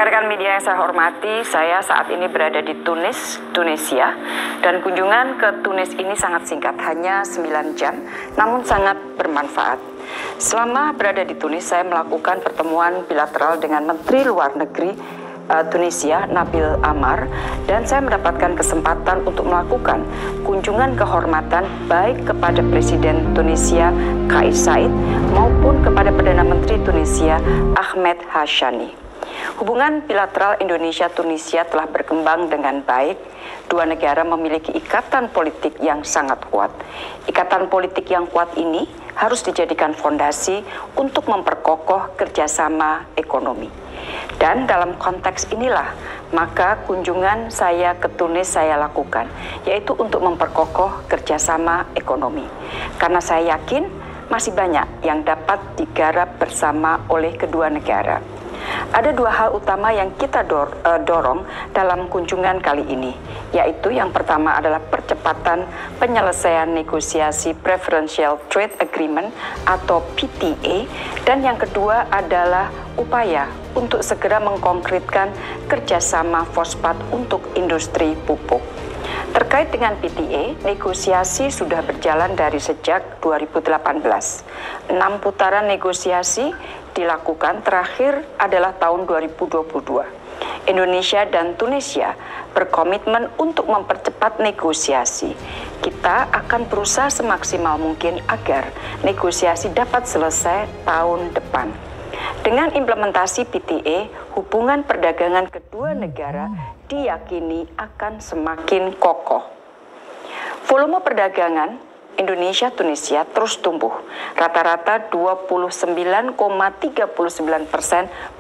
Rekan-rekan media yang saya hormati, saya saat ini berada di Tunis, Tunisia, dan kunjungan ke Tunis ini sangat singkat, hanya 9 jam, namun sangat bermanfaat. Selama berada di Tunis, saya melakukan pertemuan bilateral dengan Menteri Luar Negeri Tunisia, Nabil Amar, dan saya mendapatkan kesempatan untuk melakukan kunjungan kehormatan baik kepada Presiden Tunisia Kais Saied maupun kepada Perdana Menteri Tunisia Ahmed Hashani. Hubungan bilateral Indonesia-Tunisia telah berkembang dengan baik. Dua negara memiliki ikatan politik yang sangat kuat. Ikatan politik yang kuat ini harus dijadikan fondasi untuk memperkokoh kerjasama ekonomi. Dan dalam konteks inilah, maka kunjungan saya ke Tunis saya lakukan, yaitu untuk memperkokoh kerjasama ekonomi. Karena saya yakin masih banyak yang dapat digarap bersama oleh kedua negara. Ada dua hal utama yang kita dorong dalam kunjungan kali ini, yaitu yang pertama adalah percepatan penyelesaian negosiasi Preferential Trade Agreement atau PTA, dan yang kedua adalah upaya untuk segera mengkonkretkan kerjasama fosfat untuk industri pupuk. Terkait dengan PTA, negosiasi sudah berjalan dari sejak 2018. 6 putaran negosiasi dilakukan, terakhir adalah tahun 2022. Indonesia dan Tunisia berkomitmen untuk mempercepat negosiasi. Kita akan berusaha semaksimal mungkin agar negosiasi dapat selesai tahun depan. Dengan implementasi PTA, hubungan perdagangan kedua negara diyakini akan semakin kokoh. Volume perdagangan Indonesia-Tunisia terus tumbuh, rata-rata 29,39%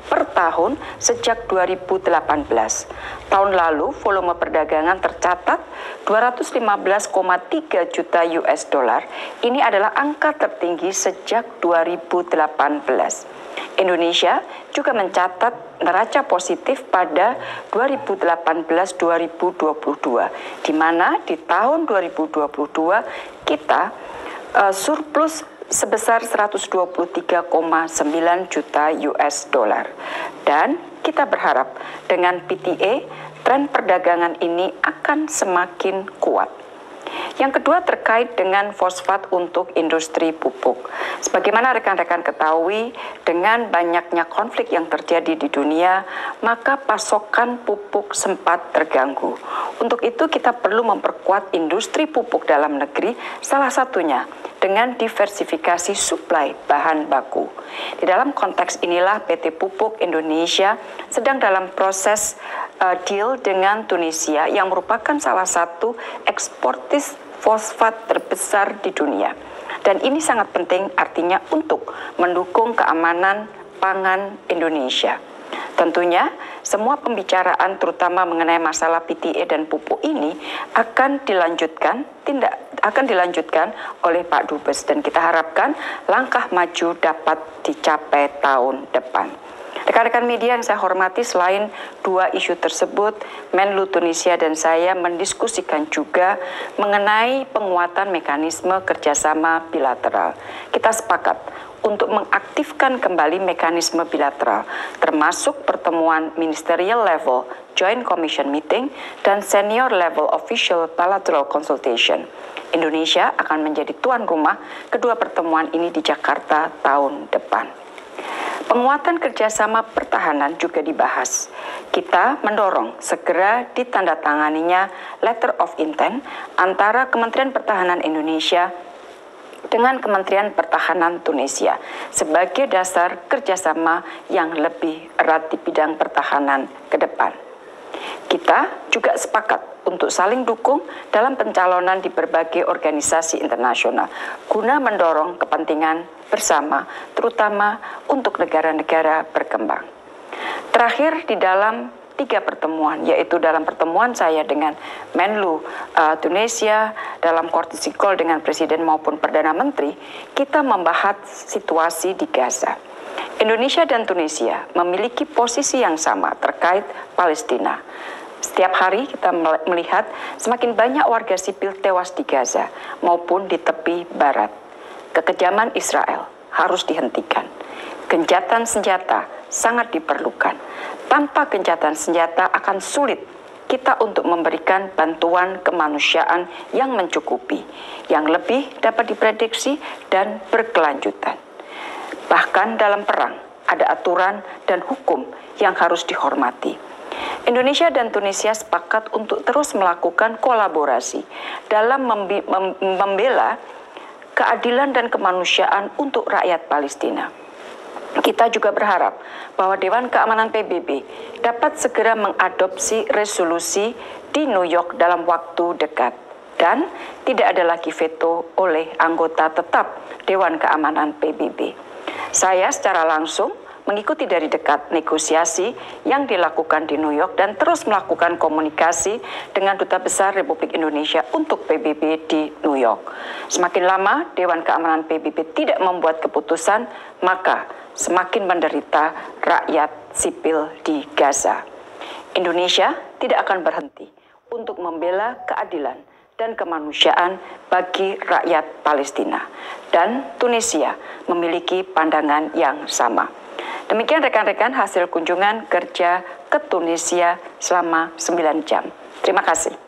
per tahun sejak 2018. Tahun lalu, volume perdagangan tercatat 215,3 juta US dollar. Ini adalah angka tertinggi sejak 2018. Indonesia juga mencatat neraca positif pada 2018-2022, di mana di tahun 2022 kita surplus sebesar 123,9 juta US dollar. Dan kita berharap dengan PTA, tren perdagangan ini akan semakin kuat. Yang kedua terkait dengan fosfat untuk industri pupuk. Sebagaimana rekan-rekan ketahui, dengan banyaknya konflik yang terjadi di dunia, maka pasokan pupuk sempat terganggu. Untuk itu kita perlu memperkuat industri pupuk dalam negeri, salah satunya dengan diversifikasi suplai bahan baku. Di dalam konteks inilah PT Pupuk Indonesia sedang dalam proses deal dengan Tunisia yang merupakan salah satu eksportis fosfat terbesar di dunia. Dan ini sangat penting artinya untuk mendukung keamanan pangan Indonesia. Tentunya semua pembicaraan terutama mengenai masalah PTA dan pupuk ini akan dilanjutkan oleh Pak Dubes, dan kita harapkan langkah maju dapat dicapai tahun depan. Rekan-rekan media yang saya hormati, selain dua isu tersebut, Menlu Tunisia dan saya mendiskusikan juga mengenai penguatan mekanisme kerjasama bilateral. Kita sepakat untuk mengaktifkan kembali mekanisme bilateral, termasuk pertemuan ministerial level Joint Commission Meeting dan senior level official bilateral consultation. Indonesia akan menjadi tuan rumah kedua pertemuan ini di Jakarta tahun depan. Penguatan kerjasama pertahanan juga dibahas. Kita mendorong segera ditandatanganinya letter of intent antara Kementerian Pertahanan Indonesia dengan Kementerian Pertahanan Tunisia sebagai dasar kerjasama yang lebih erat di bidang pertahanan ke depan. Kita juga sepakat untuk saling dukung dalam pencalonan di berbagai organisasi internasional guna mendorong kepentingan bersama, terutama untuk negara-negara berkembang. Terakhir, di dalam 3 pertemuan, yaitu dalam pertemuan saya dengan Menlu Tunisia, dalam courtesy call dengan Presiden maupun Perdana Menteri, kita membahas situasi di Gaza. Indonesia dan Tunisia memiliki posisi yang sama terkait Palestina. Setiap hari kita melihat semakin banyak warga sipil tewas di Gaza maupun di tepi barat. Kekejaman Israel harus dihentikan. Gencatan senjata sangat diperlukan. Tanpa gencatan senjata akan sulit kita untuk memberikan bantuan kemanusiaan yang mencukupi, yang lebih dapat diprediksi dan berkelanjutan. Bahkan dalam perang, ada aturan dan hukum yang harus dihormati. Indonesia dan Tunisia sepakat untuk terus melakukan kolaborasi dalam membela keadilan dan kemanusiaan untuk rakyat Palestina. Kita juga berharap bahwa Dewan Keamanan PBB dapat segera mengadopsi resolusi di New York dalam waktu dekat dan tidak ada lagi veto oleh anggota tetap Dewan Keamanan PBB. Saya secara langsung mengikuti dari dekat negosiasi yang dilakukan di New York dan terus melakukan komunikasi dengan Duta Besar Republik Indonesia untuk PBB di New York. Semakin lama Dewan Keamanan PBB tidak membuat keputusan, maka semakin menderita rakyat sipil di Gaza. Indonesia tidak akan berhenti untuk membela keadilan dan kemanusiaan bagi rakyat Palestina. Dan Tunisia memiliki pandangan yang sama. Demikian rekan-rekan hasil kunjungan kerja ke Tunisia selama 9 jam. Terima kasih.